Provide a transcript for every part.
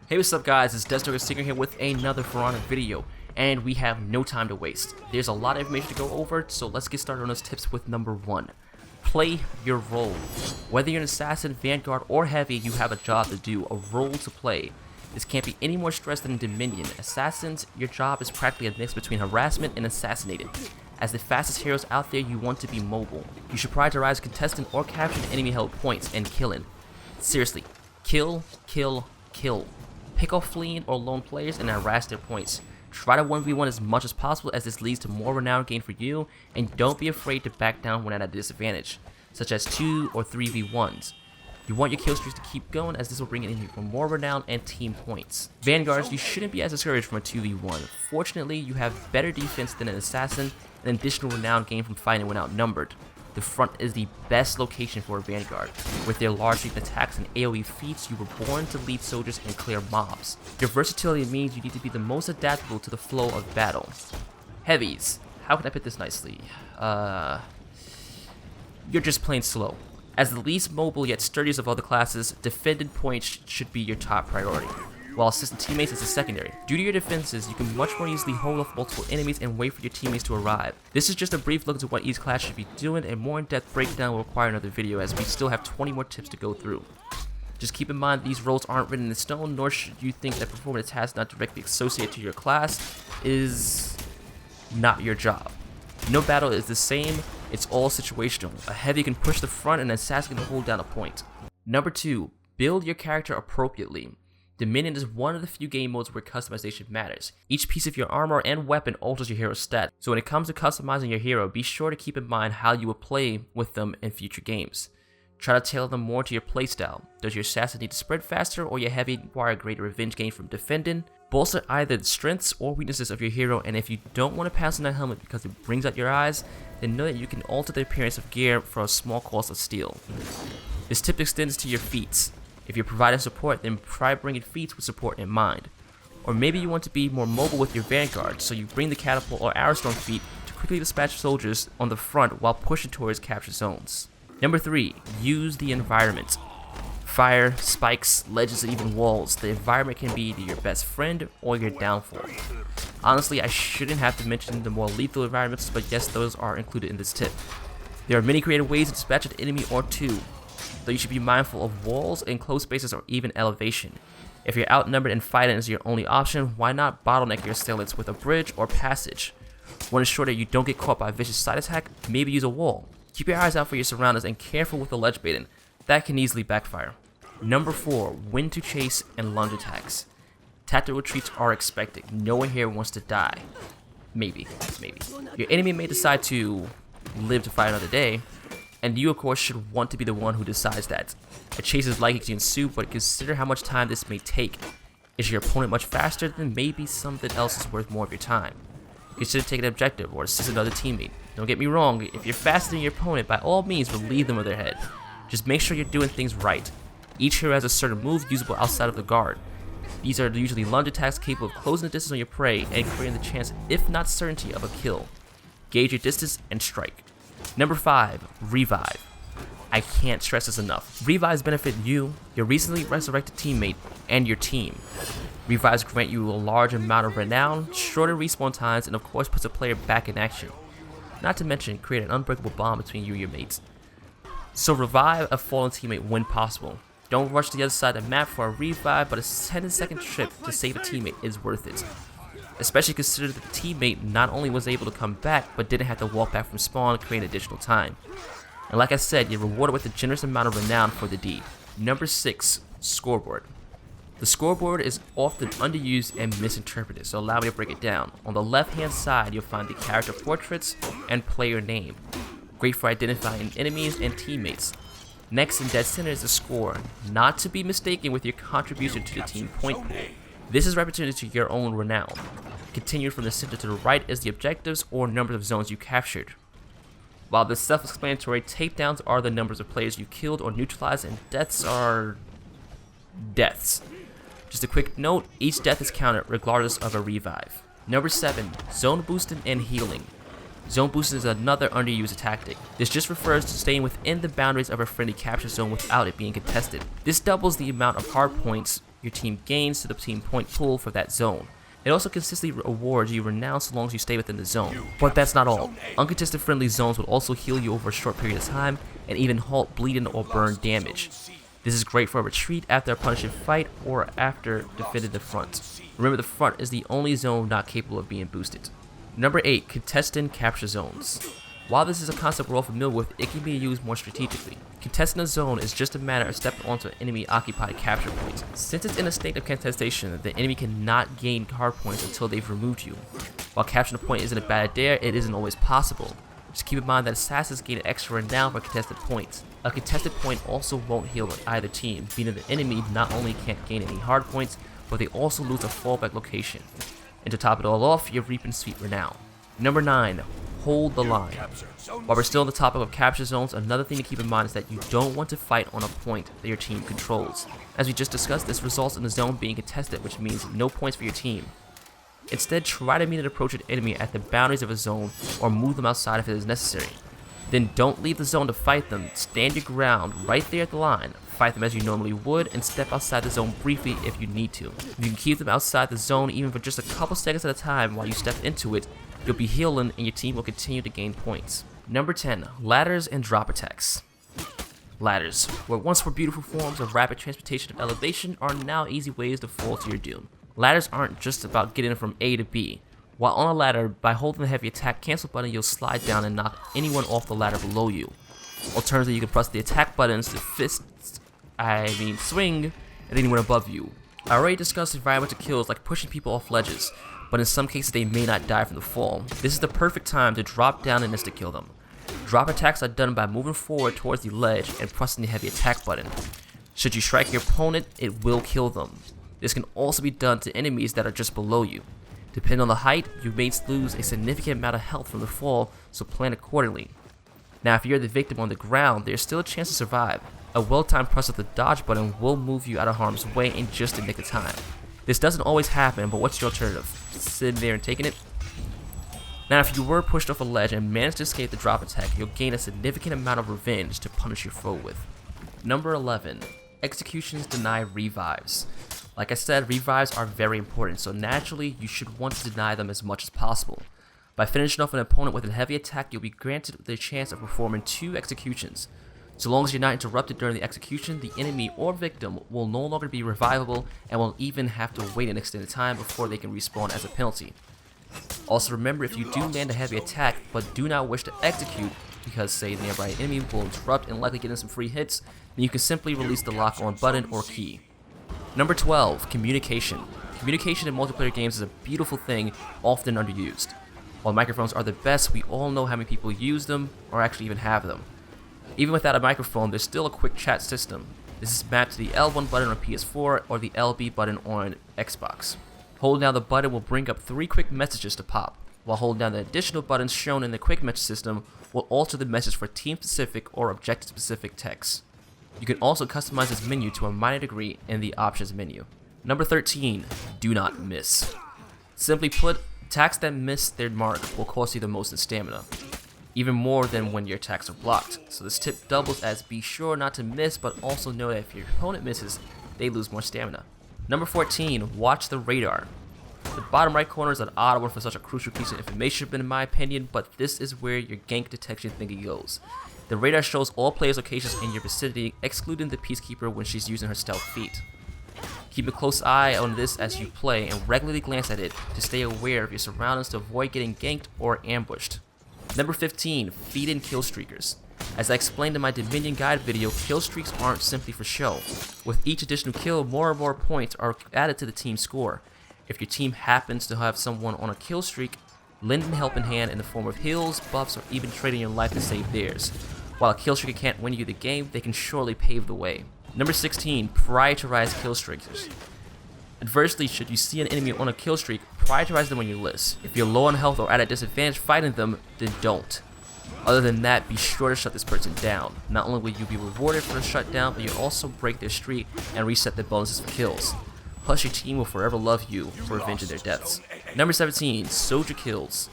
Hey, what's up guys, it's Synchro here with another For Honor video, and we have no time to waste. There's a lot of information to go over, so let's get started on those tips with number 1. Play your role. Whether you're an assassin, vanguard, or heavy, you have a job to do, a role to play. This can't be any more stressed than in Dominion. Assassins, your job is practically a mix between harassment and assassinating. As the fastest heroes out there, you want to be mobile. You should prioritize contesting or capturing enemy held points and killing. Seriously, kill, kill, kill. Pick off fleeing or lone players and harass their points. Try to 1v1 as much as possible, as this leads to more renown gain for you, and don't be afraid to back down when at a disadvantage, such as 2 or 3v1s. You want your kill streaks to keep going, as this will bring in for more renown and team points. Vanguards, you shouldn't be as discouraged from a 2v1. Fortunately, you have better defense than an assassin and additional renown gain from fighting when outnumbered. The front is the best location for a vanguard. With their large leap attacks and AoE feats, you were born to lead soldiers and clear mobs. Your versatility means you need to be the most adaptable to the flow of battle. Heavies, how can I put this nicely? You're just plain slow. As the least mobile yet sturdiest of all the classes, defended points should be your top priority, while assisting teammates is a secondary. Due to your defenses, you can much more easily hold off multiple enemies and wait for your teammates to arrive. This is just a brief look into what each class should be doing, and more in-depth breakdown will require another video, as we still have 20 more tips to go through. Just keep in mind these roles aren't written in stone, nor should you think that performing a task not directly associated to your class is not your job. No battle is the same, it's all situational. A heavy can push the front and an assassin can hold down a point. Number 2, build your character appropriately. Dominion is one of the few game modes where customization matters. Each piece of your armor and weapon alters your hero's stats, so when it comes to customizing your hero, be sure to keep in mind how you will play with them in future games. Try to tailor them more to your playstyle. Does your assassin need to spread faster, or your heavy require greater revenge gain from defending? Bolster either the strengths or weaknesses of your hero, and if you don't want to pass on that helmet because it brings out your eyes, then know that you can alter the appearance of gear for a small cost of steel. This tip extends to your feats. If you're providing support, then try bringing feats with support in mind. Or maybe you want to be more mobile with your vanguard, so you bring the catapult or arrowstorm feat to quickly dispatch soldiers on the front while pushing towards capture zones. Number 3, use the environment. Fire, spikes, ledges, and even walls. The environment can be either your best friend or your downfall. Honestly, I shouldn't have to mention the more lethal environments, but yes, those are included in this tip. There are many creative ways to dispatch an enemy or two, though you should be mindful of walls, enclosed spaces, or even elevation. If you're outnumbered and fighting is your only option, why not bottleneck your assailants with a bridge or passage? Want to ensure that you don't get caught by a vicious side attack? Maybe use a wall. Keep your eyes out for your surroundings and careful with the ledge baiting. That can easily backfire. Number 4, when to chase and lunge attacks. Tactical retreats are expected. No one here wants to die. Maybe. Your enemy may decide to live to fight another day, and you of course should want to be the one who decides that. A chase is likely to ensue, but consider how much time this may take. Is your opponent much faster? Then maybe something else is worth more of your time. Consider taking an objective or assist another teammate. Don't get me wrong, if you're faster than your opponent, by all means relieve them of their head. Just make sure you're doing things right. Each hero has a certain move usable outside of the guard. These are usually lunge attacks capable of closing the distance on your prey and creating the chance, if not certainty, of a kill. Gauge your distance and strike. Number 5, revive. I can't stress this enough. Revives benefit you, your recently resurrected teammate, and your team. Revives grant you a large amount of renown, shorter respawn times, and of course puts a player back in action. Not to mention, create an unbreakable bond between you and your mates. So revive a fallen teammate when possible. Don't rush to the other side of the map for a revive, but a 10-second trip to save a teammate is worth it. Especially consider that the teammate not only was able to come back, but didn't have to walk back from spawn, creating additional time. And like I said, you're rewarded with a generous amount of renown for the deed. Number 6, scoreboard. The scoreboard is often underused and misinterpreted, so allow me to break it down. On the left hand side, you'll find the character portraits and player name. Great for identifying enemies and teammates. Next in dead center is the score, not to be mistaken with your contribution to the team point pool. This is represented to your own renown. Continued from the center to the right is the objectives or numbers of zones you captured. While this is self-explanatory, takedowns are the numbers of players you killed or neutralized, and deaths are deaths. Just a quick note, each death is counted regardless of a revive. Number 7, zone boosting and healing. Zone boosting is another underused tactic. This just refers to staying within the boundaries of a friendly capture zone without it being contested. This doubles the amount of hard points your team gains to the team point pool for that zone. It also consistently rewards you renown so long as you stay within the zone. But that's not all. Uncontested friendly zones will also heal you over a short period of time and even halt bleeding or burn damage. This is great for a retreat after a punishing fight or after defending the front. Remember, the front is the only zone not capable of being boosted. Number 8, contestant capture zones. While this is a concept we're all familiar with, it can be used more strategically. Contesting a zone is just a matter of stepping onto an enemy occupied capture point. Since it's in a state of contestation, the enemy cannot gain hard points until they've removed you. While capturing a point isn't a bad idea, it isn't always possible. Just keep in mind that assassins gain an extra renown for contested points. A contested point also won't heal either team, meaning the enemy not only can't gain any hard points, but they also lose a fallback location. And to top it all off, you're reaping sweet renown. Number 9. Hold the line. While we're still on the topic of capture zones, another thing to keep in mind is that you don't want to fight on a point that your team controls. As we just discussed, this results in the zone being contested, which means no points for your team. Instead, try to meet and approach an enemy at the boundaries of a zone or move them outside if it is necessary. Then don't leave the zone to fight them. Stand your ground right there at the line. Fight them as you normally would and step outside the zone briefly if you need to. If you can keep them outside the zone even for just a couple seconds at a time while you step into it, you'll be healing and your team will continue to gain points. Number 10. Ladders and drop attacks. Ladders, what once were beautiful forms of rapid transportation of elevation, are now easy ways to fall to your doom. Ladders aren't just about getting from A to B. While on a ladder, by holding the heavy attack cancel button, you'll slide down and knock anyone off the ladder below you. Alternatively, you can press the attack buttons to swing at anyone above you. I already discussed environmental kills like pushing people off ledges, but in some cases they may not die from the fall. This is the perfect time to drop down and insta-kill them. Drop attacks are done by moving forward towards the ledge and pressing the heavy attack button. Should you strike your opponent, it will kill them. This can also be done to enemies that are just below you. Depending on the height, you may lose a significant amount of health from the fall, so plan accordingly. Now, if you're the victim on the ground, there's still a chance to survive. A well-timed press of the dodge button will move you out of harm's way in just a nick of time. This doesn't always happen, but what's your alternative? Sitting there and taking it? Now, if you were pushed off a ledge and managed to escape the drop attack, you'll gain a significant amount of revenge to punish your foe with. Number 11. Executions deny revives. Like I said, revives are very important, so naturally you should want to deny them as much as possible. By finishing off an opponent with a heavy attack, you'll be granted the chance of performing 2 executions. So long as you're not interrupted during the execution, the enemy or victim will no longer be revivable and will even have to wait an extended time before they can respawn as a penalty. Also remember, if you do land a heavy attack but do not wish to execute because, say, the nearby enemy will interrupt and likely get in some free hits, then you can simply release the lock-on button or key. Number 12. Communication. Communication in multiplayer games is a beautiful thing, often underused. While microphones are the best, we all know how many people use them or actually even have them. Even without a microphone, there's still a quick chat system. This is mapped to the L1 button on PS4 or the LB button on Xbox. Holding down the button will bring up 3 quick messages to pop, while holding down the additional buttons shown in the quick message system will alter the message for team-specific or objective-specific text. You can also customize this menu to a minor degree in the options menu. Number 13. Do not miss. Simply put, attacks that miss their mark will cost you the most in stamina, even more than when your attacks are blocked. So this tip doubles as be sure not to miss, but also know that if your opponent misses, they lose more stamina. Number 14. Watch the radar. The bottom right corner is an odd one for such a crucial piece of information, in my opinion, but this is where your gank detection thingy goes. The radar shows all players' locations in your vicinity, excluding the Peacekeeper when she's using her stealth feat. Keep a close eye on this as you play and regularly glance at it to stay aware of your surroundings to avoid getting ganked or ambushed. Number 15. Feed in killstreakers. As I explained in my Dominion guide video, kill streaks aren't simply for show. With each additional kill, more and more points are added to the team score. If your team happens to have someone on a kill streak, lend a helping hand in the form of heals, buffs, or even trading your life to save theirs. While a killstreaker can't win you the game, they can surely pave the way. Number 16. Prioritize killstreakers. Adversely, should you see an enemy on a killstreak, prioritize them on your list. If you're low on health or at a disadvantage fighting them, then don't. Other than that, be sure to shut this person down. Not only will you be rewarded for the shutdown, but you'll also break their streak and reset their bonuses for kills. Plus, your team will forever love you for avenging their deaths. Number 17. Soldier kills.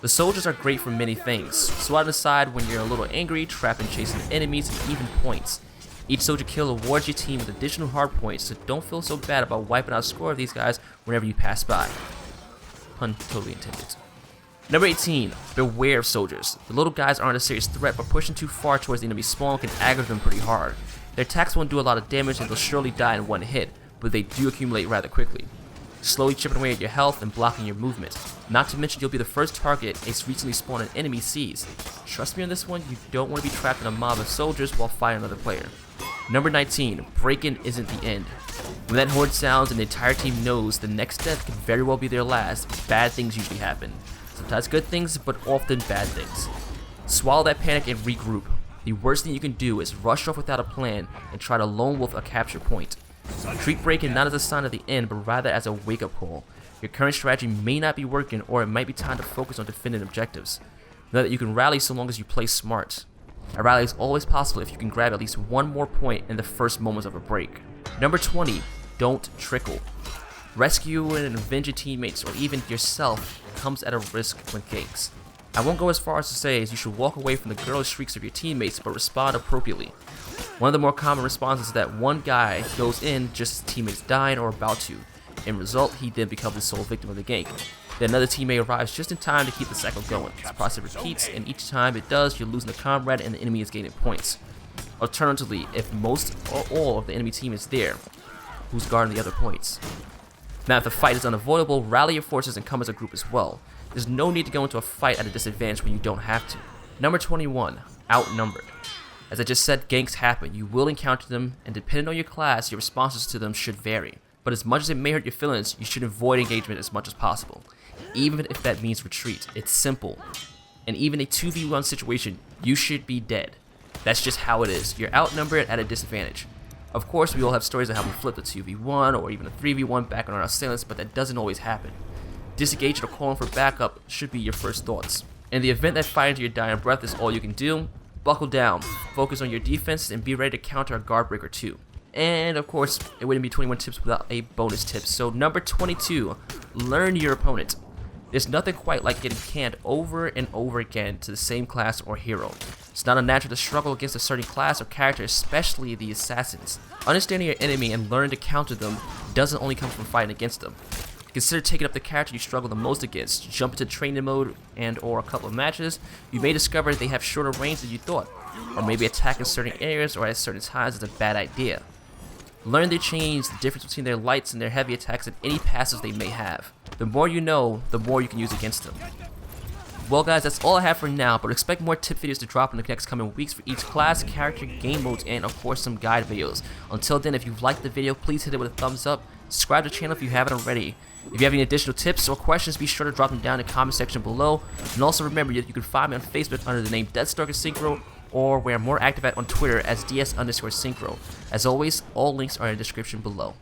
The soldiers are great for many things. Swatting aside when you're a little angry, trapping, chasing enemies, and even points. Each soldier kill awards your team with additional hard points, so don't feel so bad about wiping out a score of these guys whenever you pass by. Pun totally intended. Number 18, beware of soldiers. The little guys aren't a serious threat, but pushing too far towards the enemy spawn can aggravate them pretty hard. Their attacks won't do a lot of damage and they'll surely die in one hit, but they do accumulate rather quickly, slowly chipping away at your health and blocking your movement. Not to mention you'll be the first target a recently spawned enemy sees. Trust me on this one, you don't want to be trapped in a mob of soldiers while fighting another player. Number 19, break-in isn't the end. When that horde sounds and the entire team knows the next death could very well be their last, bad things usually happen. Sometimes good things, but often bad things. Swallow that panic and regroup. The worst thing you can do is rush off without a plan and try to lone wolf a capture point. Treat break-in not as a sign of the end, but rather as a wake-up call. Your current strategy may not be working, or it might be time to focus on defending objectives. Know that you can rally so long as you play smart. A rally is always possible if you can grab at least one more point in the first moments of a break. Number 20, don't trickle. Rescue and avenge your teammates, or even yourself, comes at a risk when ganks. I won't go as far as to say you should walk away from the girlish shrieks of your teammates, but respond appropriately. One of the more common responses is that one guy goes in just as teammates dying or about to. In result, he then becomes the sole victim of the gank. Then another teammate arrives just in time to keep the cycle going. This process repeats, and each time it does, you're losing a comrade and the enemy is gaining points. Alternatively, if most or all of the enemy team is there, who's guarding the other points? Now, if the fight is unavoidable, rally your forces and come as a group as well. There's no need to go into a fight at a disadvantage when you don't have to. Number 21, outnumbered. As I just said, ganks happen. You will encounter them, and depending on your class, your responses to them should vary. But as much as it may hurt your feelings, you should avoid engagement as much as possible. Even if that means retreat. It's simple. And even a 2v1 situation, you should be dead. That's just how it is. You're outnumbered at a disadvantage. Of course, we all have stories of how we flipped a 2v1 or even a 3v1 back on our assailants, but that doesn't always happen. Disengaging or calling for backup should be your first thoughts. In the event that fighting to your dying breath is all you can do, buckle down, focus on your defense, and be ready to counter a guard break or two. And of course, it wouldn't be 21 tips without a bonus tip. So number 22, learn your opponent. There's nothing quite like getting canned over and over again to the same class or hero. It's not unnatural to struggle against a certain class or character, especially the assassins. Understanding your enemy and learning to counter them doesn't only come from fighting against them. Consider taking up the character you struggle the most against. Jump into training mode and or a couple of matches. You may discover they have shorter range than you thought, or maybe attacking certain areas or at certain times is a bad idea. Learn their chains, the difference between their lights and their heavy attacks, and any passives they may have. The more you know, the more you can use against them. Well guys, that's all I have for now, but expect more tip videos to drop in the next coming weeks for each class, character, game modes, and of course some guide videos. Until then, if you've liked the video, please hit it with a thumbs up. Subscribe to the channel if you haven't already. If you have any additional tips or questions, be sure to drop them down in the comment section below. And also remember that you can find me on Facebook under the name Synchro, or where I'm more active at on Twitter as DS_Synchro. As always, all links are in the description below.